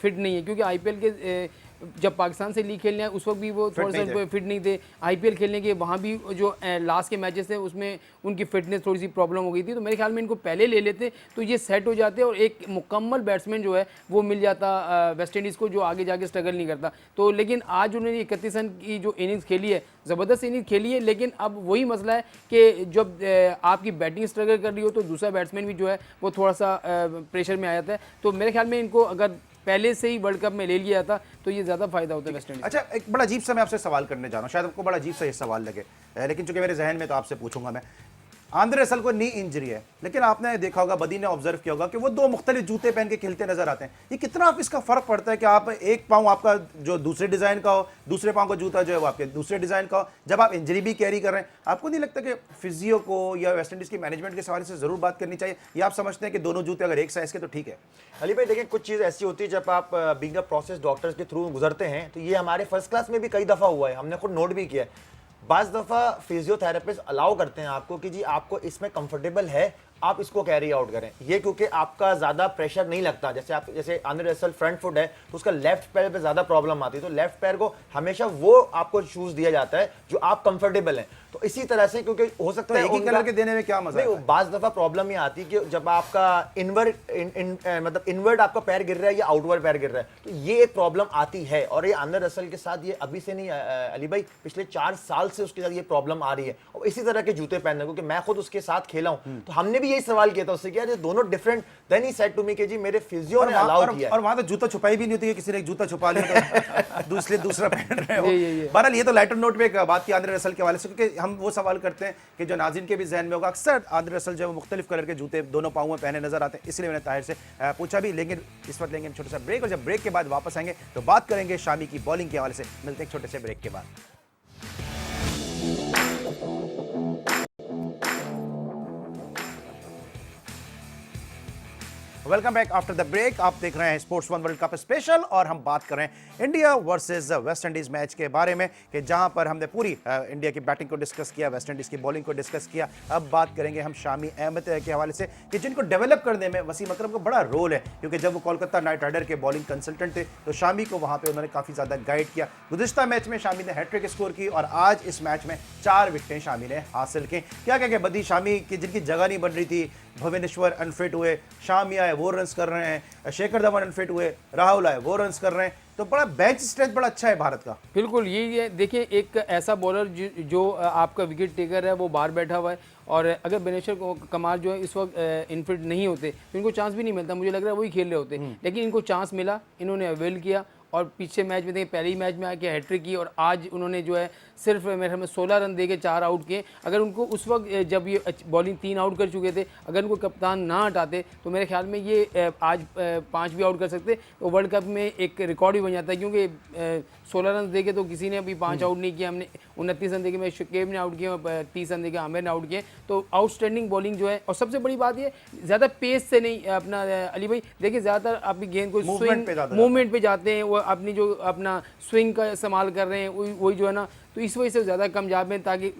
फिट नहीं है, क्योंकि आईपीएल के जब पाकिस्तान से लीग खेलने आए उस वक्त भी वो थोड़ा सा फिट नहीं थे। आईपीएल खेलने के वहाँ भी जो लास्ट के मैचेस थे उसमें उनकी फिटनेस थोड़ी सी प्रॉब्लम हो गई थी। तो मेरे ख्याल में इनको पहले ले लेते तो ये सेट हो जाते और एक मुकम्मल बैट्समैन जो है वो मिल जाता वेस्ट इंडीज़ को, जो आगे जाके स्ट्रगल नहीं करता। तो लेकिन आज उन्होंने 31 रन की जो इनिंग्स खेली है, ज़बरदस्त इनिंग्स खेली है, लेकिन अब वही मसला है कि जब आपकी बैटिंग स्ट्रगल कर रही हो तो दूसरा बैट्समैन भी जो है वो थोड़ा सा प्रेशर में आ जाता है। तो मेरे ख्याल में इनको अगर पहले से ही वर्ल्ड कप में ले लिया था तो ये ज़्यादा फायदा होता है वेस्ट इंडीज। अच्छा, एक बड़ा अजीब सा मैं आपसे सवाल करने जा रहा हूँ, शायद आपको बड़ा अजीब सा ये सवाल लगे, लेकिन चूंकि मेरे जहन में, तो आपसे पूछूंगा मैं। आंद्रे रसल को नी इंजरी है, लेकिन आपने देखा होगा, बदी ने ऑब्जर्व किया होगा कि वो दो मुख्तलिफ जूते पहन के खेलते नजर आते हैं। ये कितना आप इसका फर्क पड़ता है कि आप एक पाँव आपका जो दूसरे डिजाइन का हो, दूसरे पाँव का जूता जो है वो आपके दूसरे डिजाइन का हो, जब आप इंजरी भी कैरी कर रहे हैं? आपको नहीं लगता कि फिजियो को या वेस्ट इंडीज की मैनेजमेंट के सवाल से जरूर बात करनी चाहिए, या आप समझते हैं कि दोनों जूते अगर एक साइज के तो ठीक है? अली भाई देखिए, कुछ चीज़ ऐसी होती है जब आप बीइंग अ प्रोसेस डॉक्टर्स के थ्रू गुजरते हैं, तो ये हमारे फर्स्ट क्लास में भी कई दफ़ा हुआ है, हमने खुद नोट भी किया है। बाज़ दफ़ा फिजियोथेरेपिस्ट अलाउ करते हैं आपको कि जी आपको इसमें कंफर्टेबल है, आप इसको कैरी आउट करें। ये क्योंकि आपका ज़्यादा प्रेशर नहीं लगता। जैसे आंद्रे रसल फ्रंट फुट है तो उसका लेफ्ट पैर पे ज़्यादा प्रॉब्लम आती है, तो लेफ्ट पैर को हमेशा वो आपको शूज़ दिया जाता है जो आप कंफर्टेबल हैं। तो इसी तरह से, क्योंकि हो सकता है एक ही कलर के देने में क्या मजा है? बाज़ दफ़ा प्रॉब्लम ये आती है कि जब आपका मतलब इनवर्ड आपका पैर गिर रहा है या आउटवर्ड पैर गिर रहा है, तो ये एक प्रॉब्लम आती है। और ये आंद्रे रसल के साथ ये अभी से नहीं, अली भाई पिछले 4 साल से उसके साथ ये प्रॉब्लम आ रही है, और इसी तरह के जूते पहनना, क्योंकि मैं खुद उसके साथ खेला हूँ। तो हमने भी यही सवाल किया था उससे कि यार ये दोनों different. Then he said to me कि जी मेरे फिजियो ने अलाउ किया। और वहां तो जूता छुपाई भी नहीं होती है, किसी ने एक जूता छुपा लिया तो दूसरा पहन रहे हो। बहरहाल ये तो लाइटर नोट में एक बात की आंद्रे रसल के हवाले से, क्योंकि हम वो सवाल करते हैं कि जो नाज़रीन के भी जहन में होगा, अक्सर आंद्रे रसल जो है वो मुख्तलिफ कलर के जूते दोनों पाँव में पहने नजर आते हैं, इसलिए मैंने ताहिर से पूछा भी। लेकिन इस वक्त लेंगे छोटा सा ब्रेक, और जब ब्रेक के बाद वापस आएंगे तो बात करेंगे शामी की बॉलिंग के हवाले से। मिलते हैं एक छोटे से ब्रेक के बाद। Welcome back after the break. आप देख रहे हैं sports one world cup special, और हम बात कर रहे हैं India versus West Indies match के बारे में, कि जहां पर हमने पूरी इंडिया की बैटिंग को डिस्कस किया, वेस्ट इंडीज की बॉलिंग को डिस्कस किया। अब बात करेंगे हम शामी अहमद के हवाले से, कि जिनको डेवलप करने में वसीम अकरम को बड़ा रोल है, क्योंकि जब वो कोलकाता नाइट राइडर के बॉलिंग कंसल्टेंट थे तो शामी को वहां पर उन्होंने काफ़ी ज़्यादा गाइड किया। गुज़िश्ता मैच में शामी ने हैट्रिक स्कोर की, और आज इस मैच में 4 विकेटें शामी ने हासिल की। क्या क्या बदी शामी की जिनकी जगह नहीं बन रही थी, भुवनेश्वर अनफिट हुए, शामी आए वो रन्स कर रहे हैं, शेखर धवन अनफिट हुए, राहुल आए वो रन्स कर रहे हैं, तो बड़ा बेंच स्ट्रेंथ बड़ा अच्छा है भारत का। बिल्कुल यही है। देखिए, एक ऐसा बॉलर जो आपका विकेट टेकर है वो बाहर बैठा हुआ है, और अगर भुवनेश्वर कुमार जो है इस वक्त इनफिट नहीं होते तो इनको चांस भी नहीं मिलता, मुझे लग रहा है वही खेल रहे होते। लेकिन इनको चांस मिला, इन्होंने अवेल किया, और पीछे मैच में देखिए पहले ही मैच में आके हैट्रिक की, और आज उन्होंने जो है सिर्फ मेरे ख्याल में 16 रन दे के 4 आउट किए। अगर उनको उस वक्त जब ये बॉलिंग 3 आउट कर चुके थे, अगर उनको कप्तान ना हटाते तो मेरे ख्याल में ये आज 5 भी आउट कर सकते, तो वर्ल्ड कप में एक रिकॉर्ड भी बन जाता है। क्योंकि 16 रन दे के तो किसी ने अभी 5 आउट नहीं किया, हमने 29 रन दे के शुकेब ने आउट किया, 30 रन दे के आमिर ने आउट किए। तो आउटस्टैंडिंग बॉलिंग जो है, और सबसे बड़ी बात ये ज़्यादा पेस से नहीं अपना अली भाई, देखिए ज़्यादातर आपकी गेंद को स्विंग मूवमेंट पे जाते हैं, वो अपनी जो अपना स्विंग का इस्तेमाल कर रहे हैं, वही जो है ना तो इस वजह से ज़्यादा कम जा में, ताकि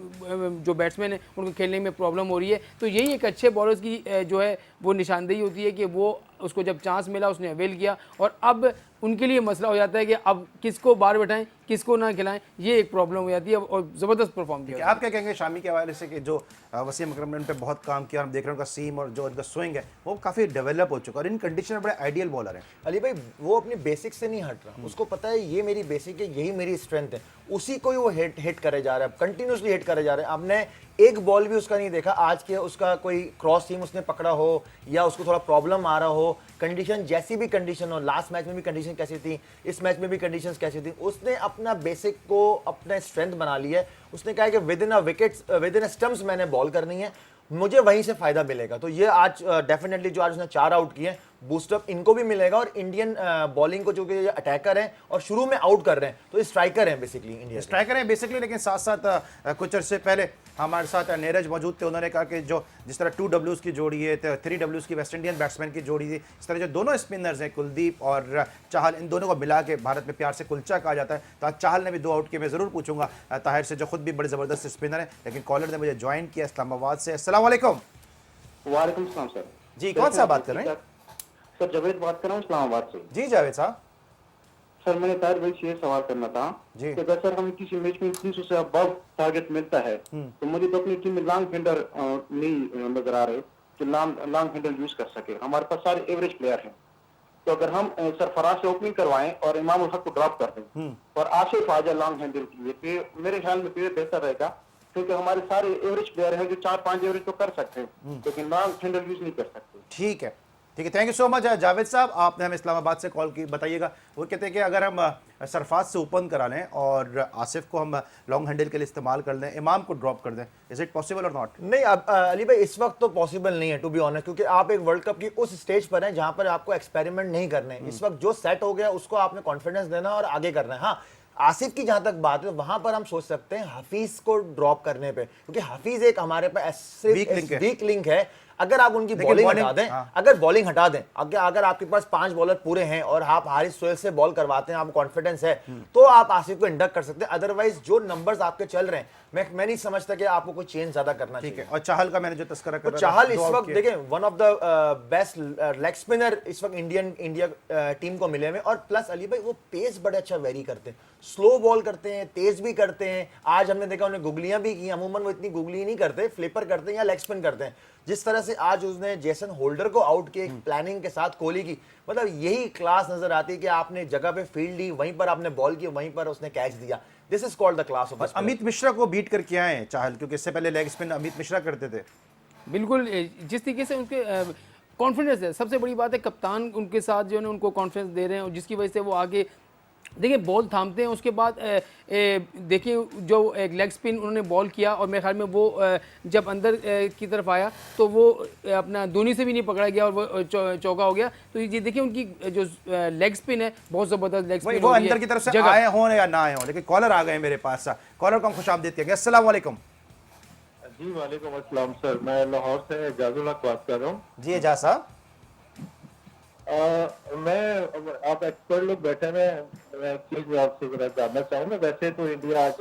जो बैट्समैन है उनको खेलने में प्रॉब्लम हो रही है। तो यही एक अच्छे बॉलर्स की जो है वो निशानदेही होती है कि वो उसको जब चांस मिला उसने अवेल किया, और अब उनके लिए मसला हो जाता है कि अब किसको बाहर बैठाएं, किसको ना खिलाएं, ये एक प्रॉब्लम हो जाती है, और ज़बरदस्त परफॉर्म किया। आप क्या कहेंगे शामी के हवाले से कि जो वसीम अकरम ने उन पे बहुत काम किया, हम देख रहे हैं उनका सीम और जो उनका स्विंग है वो काफ़ी डेवलप हो चुका है और इन कंडीशन में बड़े आइडियल बॉलर हैं। अली भाई वो अपनी बेसिक से नहीं हट रहा, उसको पता है ये मेरी बेसिक है, यही मेरी स्ट्रेंथ है, उसी को ही वो हिट करे जा रहा है, कंटिन्यूसली हिट करे जा रहे हैं। आपने एक बॉल भी उसका नहीं देखा आज के उसका कोई क्रॉस सीम उसने पकड़ा हो या उसको थोड़ा प्रॉब्लम आ रहा हो, कंडीशन जैसी भी कंडीशन हो, लास्ट मैच में भी कंडीशन कैसी थी, इस मैच में भी कंडीशंस कैसी थी, उसने अपना बेसिक को अपना स्ट्रेंथ बना लिया है। उसने कहा कि with in a wickets, with in a stumps मैंने बॉल करनी है, मुझे वहीं से फायदा मिलेगा। तो ये आज डेफिनेटली जो आज उसने 4 आउट किए, बूस्टअप इनको भी मिलेगा, और इंडियन बॉलिंग को जो कि अटैकर हैं और शुरू में आउट कर रहे हैं, तो स्ट्राइकर हैं बेसिकली, इंडिया स्ट्राइकर हैं बेसिकली। लेकिन साथ साथ कुछ अर्से पहले हमारे साथ नीरज मौजूद थे, उन्होंने कहा कि जो जिस तरह 2 Ws की जोड़ी है, 3 Ws की वेस्ट इंडियन बैट्समैन की जोड़ी थी, इस तरह जो दोनों स्पिनर्स हैं कुलदीप और चाहल, इन दोनों को मिला के भारत में प्यार से कुलचा कहा जाता है। तो आज चाहल ने भी 2 आउट किए। मैं ज़रूर पूछूंगा ताहिर से, जो खुद भी बड़े ज़बरदस्त स्पिनर है, लेकिन कॉलर ने मुझे ज्वाइन किया इस्लामाबाद से। अस्सलाम वालेकुम। वालेकुम सलाम सर। जी, कौन सा बात कर रहे हैं? सर जावेद बात कर रहा हूँ इस्लामाबाद से। जी जावेद साहब। सर मैंने ताहिर भाई से ये सवाल करना था जी। कि अगर सर हमें किसी मैच में 300 से अबव टारगेट मिलता है तो मुझे तो अपनी टीम में लॉन्ग हैंडर नहीं नजर आ रहे कि लॉन्ग हैंडर यूज कर सके। हमारे पास सारे एवरेज प्लेयर हैं, तो अगर हम सरफराज से ओपनिंग करवाएं और इमाम उल हक को ड्रॉप कर दें और आसिफ आ जाए लॉन्ग हैंडर के लिए, तो मेरे ख्याल में ये बेहतर रहेगा, क्योंकि हमारे सारे एवरेज प्लेयर हैं जो 4-5 एवरेज तो कर सकते हैं, लेकिन लॉन्ग हैंडर यूज नहीं कर सकते। ठीक है, ठीक है, thank you so much Javed साहब, आपने हमें इस्लामाबाद से कॉल की। बताइएगा, वो कहते हैं कि अगर हम सरफराज से ओपन करा लें और आसिफ को हम लॉन्ग हैंडल के लिए इस्तेमाल कर दें, इमाम को ड्रॉप कर दें, इज इट पॉसिबल और नॉट? नहीं, अब अली भाई इस वक्त तो पॉसिबल नहीं है टू बी ऑनेस्ट, क्योंकि आप एक वर्ल्ड कप की उस स्टेज पर हैं जहां पर आपको एक्सपेरिमेंट नहीं करने। इस वक्त जो सेट हो गया उसको आपने कॉन्फिडेंस देना और आगे करना है। हाँ, आसिफ की जहां तक बात है वहां पर हम सोच सकते हैं हफीज को ड्रॉप करने पे, क्योंकि हफीज एक हमारे पास वीक लिंक है। अगर आप उनकी बॉलिंग हटा दें, अगर बॉलिंग हटा दें, अगर आपके पास 5 बॉलर पूरे हैं और आप हारिस सोहेल से बॉल करवाते हैं, आपको कॉन्फिडेंस है, तो आप आसिफ को इंडक्ट कर सकते हैं। अदरवाइज जो नंबर्स आपके चल रहे हैं, मैं नहीं समझता कि आपको कोई चेंज ज्यादा करना चाहिए। ठीक है, और चाहल का मैंने जो तस्करा कर चाहल इस वक्त देखें one of the best leg spinner इस वक्त इंडिया टीम को मिले हुए, और प्लस अली भाई वो पेस बड़े अच्छा वेरी करते हैं, स्लो बॉल करते हैं, तेज भी करते हैं। आज हमने देखा उन्हें गुगलियां भी की, अमूमन वो इतनी गुगली नहीं करते, फ्लिपर करते हैं या लेग स्पिन करते हैं। जिस तरह से आज उसने जेसन होल्डर को आउट किया प्लानिंग के साथ कोहली की, मतलब यही क्लास नजर आती है कि आपने जगह पे फील्ड ली, वहीं पर आपने बॉल की, वहीं पर उसने कैच दिया। This is called the class of. Amit Mishra को बीट करके आए हैं चाहल, क्योंकि इससे पहले लेग स्पिन अमित मिश्रा करते थे। बिल्कुल, जिस तरीके से उनके कॉन्फिडेंस है, सबसे बड़ी बात है कप्तान उनके साथ जो है ना उनको कॉन्फिडेंस दे रहे हैं, और जिसकी वजह से वो आगे देखिए बॉल थामते हैं। उसके बाद देखिए जो एक लेग स्पिन उन्होंने बॉल किया, और मेरे ख्याल में वो जब अंदर की तरफ आया तो वो अपना धोनी से भी नहीं पकड़ा गया और वो चौका हो गया। तो ये देखिए उनकी जो लेग स्पिन है बहुत ज़बरदस्त लेग स्पिन, वो अंदर की तरफ से आए हों या ना आए हों, लेकिन कॉलर आ गए मेरे पास। कॉलर को हम खुशामदीद कहेंगे। अस्सलाम वालेकुम। जी वालेकुम अस्सलाम सर, मैं लाहौर से एजाजुल हक बात कर रहा हूँ। जी एजाज साहब। मैं आप एक्सपर्ट लोग बैठे मैं एक चीज आपसे जरा जानना चाहूंगा। वैसे तो इंडिया आज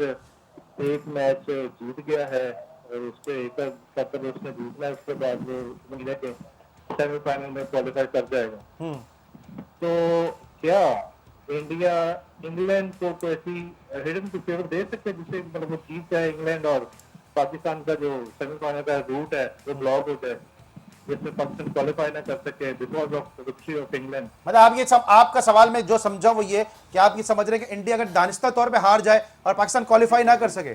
एक मैच जीत गया है और उसके एक कतर उसने जीतना है, उसके बाद वो इंडिया के सेमीफाइनल में क्वालिफाई कर जाएगा। तो क्या इंडिया इंग्लैंड को कोई ऐसी हिडन की फेवर दे सकते हैं जिससे मतलब वो जीत जाए इंग्लैंड, और पाकिस्तान का जो सेमीफाइनल का रूट है वो ब्लॉक हो जाए, जिसमें पाकिस्तान क्वालिफाई ना कर सके because of victory of England? मतलब आप ये आपका सवाल में जो समझा वो ये कि आप ये समझ रहे हैं कि इंडिया अगर दानिस्ता तौर पे हार जाए और पाकिस्तान क्वालिफाई ना कर सके?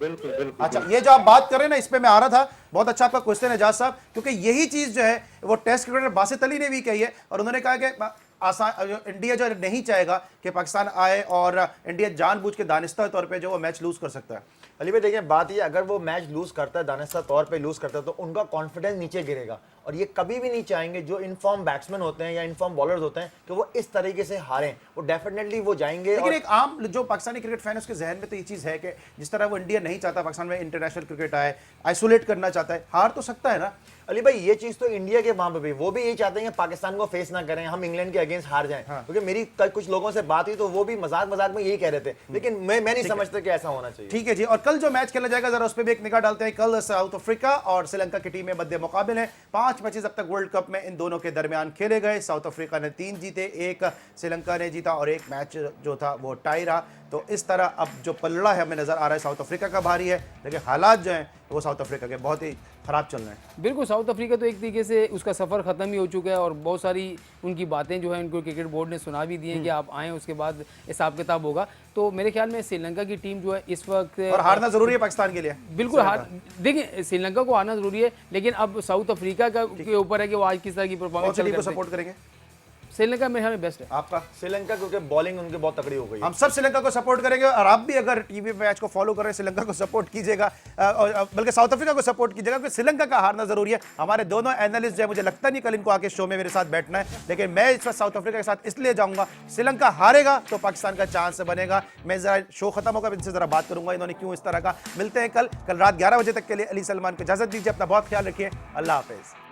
बिल्कुल बिल्कुल। अच्छा, ये जो आप बात कर रहे हैं ना, इस पे मैं आ रहा था। बहुत अच्छा आपका क्वेश्चन है एजाज साहब, क्योंकि यही चीज जो है वो टेस्ट क्रिकेटर बासित अली ने भी कही है, और उन्होंने कहा कि आसान इंडिया जो नहीं चाहेगा कि पाकिस्तान आए और इंडिया जानबूझ के दानिस्ता तौर पे जो वो मैच लूज कर सकता है। अली भाई देखिए बात ये, अगर वो मैच लूज करता है, दानिस्ता तौर पे लूज करता है, तो उनका कॉन्फिडेंस नीचे गिरेगा और ये कभी भी नहीं चाहेंगे जो इनफॉर्म बैट्समैन होते हैं या इनफॉर्म बॉलर्स होते हैं कि वो इस तरीके से हारें। वो डेफिनेटली वो जाएंगे। लेकिन और एक आम जो पाकिस्तानी क्रिकेट फैन है उसके जहन में तो ये चीज़ है कि जिस तरह वो इंडिया नहीं चाहता पाकिस्तान में इंटरनेशनल क्रिकेट आए, आइसोलेट करना चाहता है, हार तो सकता है ना। अली भाई ये चीज तो इंडिया के वहां पे भी वो भी यही चाहते हैं कि पाकिस्तान को फेस ना करें, हम इंग्लैंड के अगेंस्ट हार जाएं। क्योंकि मेरी कल कुछ लोगों से बात हुई तो वो भी मजाक में यही कह रहे थे, लेकिन मैं नहीं समझता कि ऐसा होना चाहिए। ठीक है जी, और कल जो मैच खेला जाएगा जरा उस पर भी एक निगाह डालते हैं। कल साउथ अफ्रीका और श्रीलंका की टीमें मध्य मुकाबले हैं। 5 मैचेस अब तक वर्ल्ड कप में इन दोनों के दरमियान खेले गए। साउथ अफ्रीका ने 3 जीते, 1 श्रीलंका ने जीता और 1 मैच जो था वो टाई रहा। तो इस तरह अब जो पलड़ा है हमें नजर आ रहा है साउथ अफ्रीका का भारी है, लेकिन हालात जो हैं वो साउथ अफ्रीका के बहुत ही खराब चल रहे हैं। बिल्कुल, साउथ अफ्रीका तो एक तरीके से उसका सफ़र ख़त्म ही हो चुका है और बहुत सारी उनकी बातें जो है उनको क्रिकेट बोर्ड ने सुना भी दी हैं कि आप आएँ उसके बाद हिसाब किताब होगा। तो मेरे ख्याल में श्रीलंका की टीम जो है इस वक्त और हारना जरूरी है पाकिस्तान के लिए। बिल्कुल हार, देखिए श्रीलंका को हारना जरूरी है, लेकिन अब साउथ अफ्रीका का के ऊपर है कि वो आज किस तरह की कौन परफॉर्मेंस सी टीम को सपोर्ट करेंगे? श्रीलंका मेरे ख्याल में बेस्ट है। आपका? श्रीलंका, क्योंकि बॉलिंग उनकी बहुत तगड़ी हो गई है। हम सब श्रीलंका को सपोर्ट करेंगे और आप भी अगर टीवी मैच को फॉलो कर रहे हैं श्रीलंका को सपोर्ट कीजिएगा, बल्कि साउथ अफ्रीका को सपोर्ट कीजिएगा क्योंकि श्रीलंका का हारना जरूरी है। हमारे दोनों एनालिस्ट जो है, मुझे लगता नहीं कल इनको आके शो में मेरे साथ बैठना है, लेकिन मैं इस वक्त साउथ अफ्रीका के साथ इसलिए जाऊंगा, श्रीलंका हारेगा तो पाकिस्तान का चांस बनेगा। मैं जरा शो खत्म होगा इनसे जरा बात करूंगा इन्होंने क्यों इस तरह का। मिलते हैं कल रात 11 बजे तक के लिए। अली सलमान को इजाजत दीजिए, अपना बहुत ख्याल रखिए, अल्लाह हाफिज।